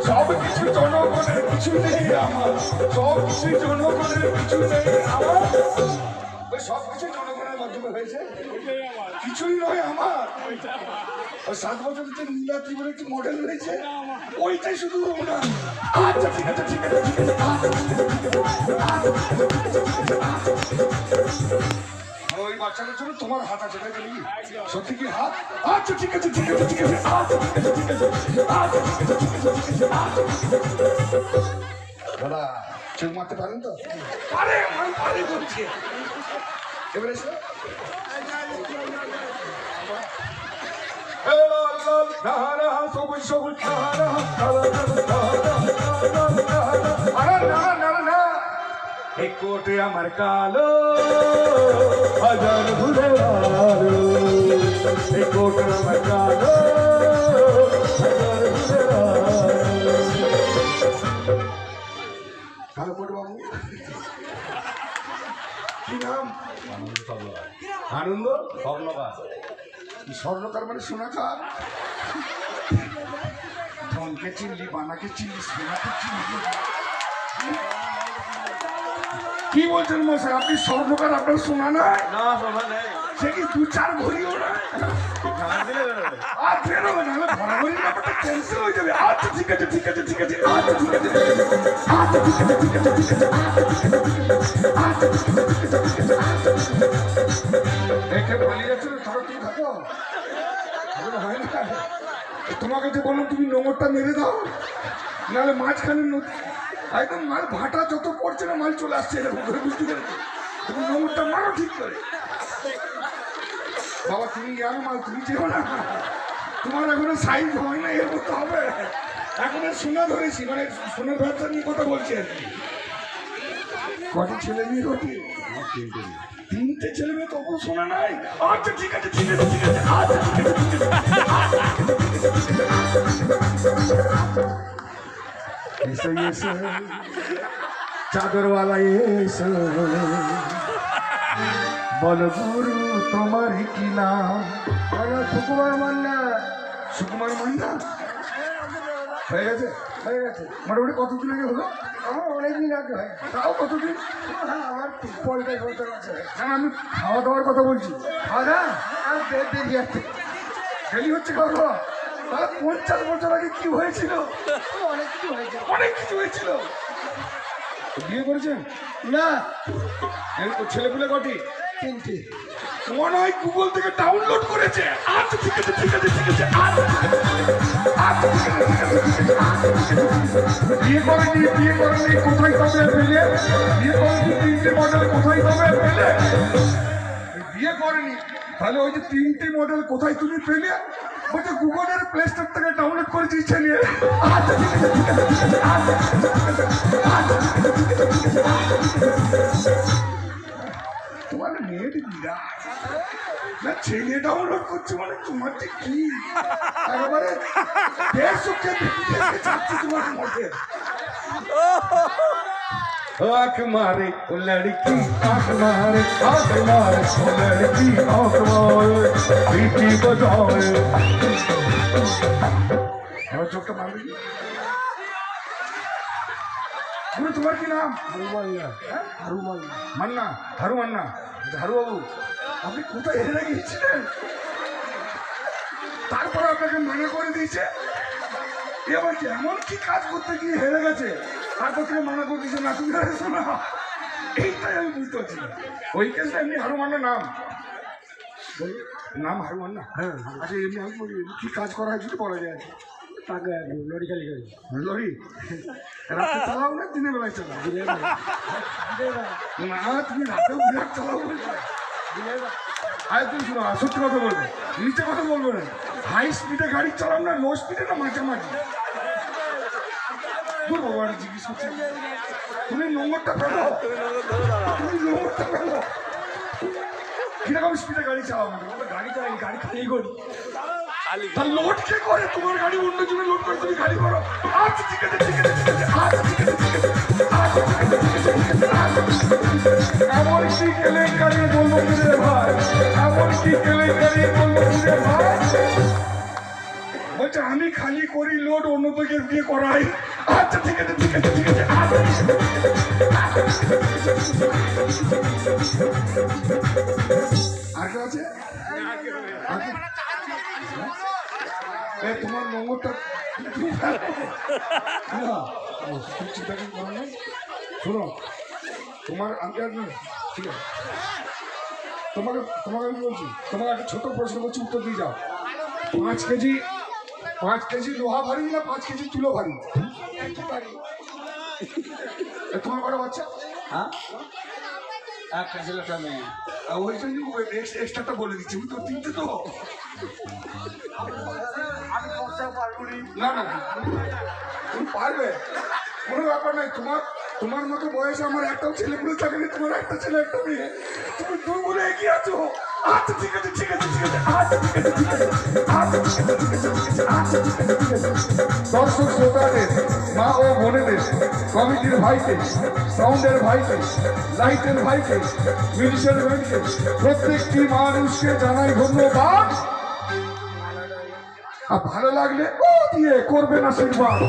সব কিছু জনগণের কিছু নেই আমার, সব কিছু জনগণের কিছু নেই আমার, সব কিছু জনগণের মাধ্যমে হয়েছে, কিছুই নয় আমার। 7 বছর যে নীলাদ্রি বলে একটি মডেল রয়েছে, ওইটাই শুধু ওনার। আচ্ছা ঠিক আছে ঠিক আছে ঠিক আছে, ওই বাচ্চাটার জন্য তোমার হাত আছে তাই বলি? সত্যি কি হাত? আচ্ছা ঠিক আছে ঠিক আছে ঠিক আছে, আচ্ছা ঠিক আছে ঠিক আছে, আচ্ছা ঠিক আছে ঠিক আছে ঠিক আছে, দাদা চোখ মারতে পারেন তো? পারে, আমি পারে বলছি। এবারে এসে সবুজ সবুজ কোটে আমার কালো হাজার ভুলে কোটে আমার কালো হাজার ভুলে। ভালো কোট বাবু, কি নাম? আনন্দ স্বর্ণকার। স্বর্ণকার মানে সোনাকার? ধনকে চিনলি, বানাকে চিনলি, সোনাকে চিনলি, কি বলছেন মশাই? আপনি স্বর্ণকার, আপনার সোনা নাই? না সোনা নেই। সে কি 2-4 ভরিও না? আর বেরোবে না, ভরাভরি ব্যাপারটা ক্যান্সেল হয়ে যাবে। আচ্ছা ঠিক আছে ঠিক আছে ঠিক আছে, আচ্ছা ঠিক আছে আচ্ছা ঠিক আছে ঠিক আছে ঠিক আছে, আচ্ছা ঠিক আছে ঠিক আছে ঠিক আছে। দেখে পালিয়ে যাচ্ছে না, ধরো তুমি থাকো হয় না। তোমাকে যে বললাম তুমি নোংরটা মেরে দাও, নাহলে মাঝখানে নদী একদম মাল ভাটা যত পড়ছে না মাল চলে আসছে, এরকম করে বুঝতে পেরেছি। তুমি নোংরটা মারো ঠিক করে। বাবা তুমি ইয়ার মাল, তুমি যেও না, তোমার এখনো সাইজ হয় না, এর করতে হবে। এখন সোনা ধরেছি, মানে সোনার ব্যবসা নিয়ে কথা বলছি আর কি। কত ছেলে মেয়ে রোটি? 3টে ছেলে মেয়ে, তবু সোনা নাই? আচ্ছা ঠিক আছে ঠিক আছে ঠিক আছে, আচ্ছা ঠিক আছে ঠিক আছে। এসো এসো চাদরওয়ালা এসো, বলো গুরু তোমার কি নাম? সুকুমার মান্না। সুকুমার মান্না হয়ে গেছে? হয়ে গেছে মোটামুটি। কতদিন আগে হলো? আমার অনেকদিন আগে হয়। তাও কতদিন? আমার 50 বছর আছে। কেন আমি খাওয়া দাওয়ার কথা বলছি। খাওয়া দাওয়া আর দেরি আছে, দেরি হচ্ছে খাওয়া দাওয়া। তাহলে 50 বছর আগে কি হয়েছিল? অনেক কিছু হয়েছিল, অনেক কিছু হয়েছিল। বিয়ে করেছেন? না। ছেলেপুলে কটি? 3টে। মনে হয় গুগল থেকে ডাউনলোড করেছে। আচ্ছা ঠিক আছে ঠিক আছে ঠিক আছে, আচ্ছা ঠিক আছে ঠিক আছে ঠিক আছে। বিয়ে করেনি, বিয়ে করেনি, কোথায় তবে পেলে? বিয়ে করেনি, 3টে মডেল কোথায় তবে পেলে? বিয়ে করেনি, তাহলে ওই যে 3টে মডেল কোথায় তুমি পেলে? বলছে গুগলের প্লে স্টোর থেকে ডাউনলোড করেছি ইচ্ছে নিয়ে। আচ্ছা ঠিক আছে ঠিক আছে ঠিক আছে, আচ্ছা তোমার নেট বিরাট না, ছেলে ডাউনলোড করছে মানে তোমার যে কি একেবারে 150 দেখতে চাচ্ছি তোমার মধ্যে। आँख मारे तो लड़की, आँख मारे तो लड़की, आँख मारे बीटी बजाए। এবার চোখটা মারবি। তোমার কি নাম? হারুমান্না। হারুমান্না মান্না, হারু মান্না। হারু বাবু আপনি কোথায় হেরে গিয়েছিলেন? তারপর আপনাকে মনে করে দিয়েছে। এবার এমন কি কাজ করতে গিয়ে হেরে গেছে, তারপর থেকে মানা করে দিয়েছে না তুমি হেরেছো না। এইটাই আমি বুঝতে পারছি না। ওই কেসটা এমনি হারুমান্না নাম, নাম হারুমান্না। হ্যাঁ আচ্ছা এমনি আমি বলি কি কাজ করা হয় যদি বলা যায়? তাকে লরি খালি করি। লরি রাতে চালাও না দিনের বেলায় চালাও? না তুমি রাতেও বিরাট চালাও বলছো। আরে তুমি শুনো, সত্যি কথা বলবে, নিচে কথা বলবো না। হাই স্পিডে গাড়ি চালাও না লো স্পিডে না মাঝামাঝি? দূর বাবা জিজ্ঞেস করছি, তুমি নোংরটা ফেলো, তুমি নোংরটা ফেলো। কিরকম স্পিডে গাড়ি চালাও? গাড়ি চালাই, গাড়ি খালি করি। তার লোড কে করে? তোমার গাড়ি অন্য জনে লোড করে তুমি গাড়ি করো। আচ্ছা ঠিক আছে ঠিক আছে ঠিক আছে, আচ্ছা ঠিক আছে ঠিক আছে, আচ্ছা ঠিক আছে ঠিক আছে ঠিক আছে। এমন কি কেলেঙ্কারি বলবো রে ভাই, এমন কি কেলেঙ্কারি বলবো রে ভাই। বলছে আমি খালি করি লোড, অন্যদিকে দিয়ে করাই। আচ্ছা ঠিক আছে ঠিক আছে ঠিক আছে। আর কেউ আছে? তোমার নম্বরটা চিন্তা করো না। শোনো তোমার আমি ঠিক আছে, তোমাকে তোমাকে আমি বলছি, তোমাকে একটা ছোট প্রশ্ন করছি, উত্তর দিয়ে যাও। 5 কেজি লোহা ভারী না 5 কেজি তুলো ভারী? তোমার কটা বাচ্চা? হ্যাঁ, একটা ছেলে একটা মেয়ে। ওই জন্য এক্সট্রাটা বলে দিচ্ছি, উত্তর তিনটে তো। আমি বলতে পারবো না না তুমি পারবে, কোনো ব্যাপার নাই। তোমার মতো বয়সে আমার একটাও ছেলে পুলে থাকেনি, তোমার একটা ছেলে একটা মেয়ে, তুমি দুই বলে এগিয়ে আছো। আচ্ছা ঠিক আছে ঠিক আছে ঠিক আছে। আচ্ছা ঠিক আছে ঠিক আছে। আচ্ছা ঠিক আছে ঠিক আছে ঠিক আছে। আচ্ছা ঠিক আছে ঠিক আছে। দর্শক শ্রোতাদের, মা ও বোনেদের, কমিটির ভাইকে, সাউন্ডের ভাইকে, লাইটের ভাইকে, মিউজিশিয়ান ভাইকে, প্রত্যেকটি মানুষকে জানাই ধন্যবাদ। আর ভালো লাগলে ও দিয়ে করবেন আশীর্বাদ।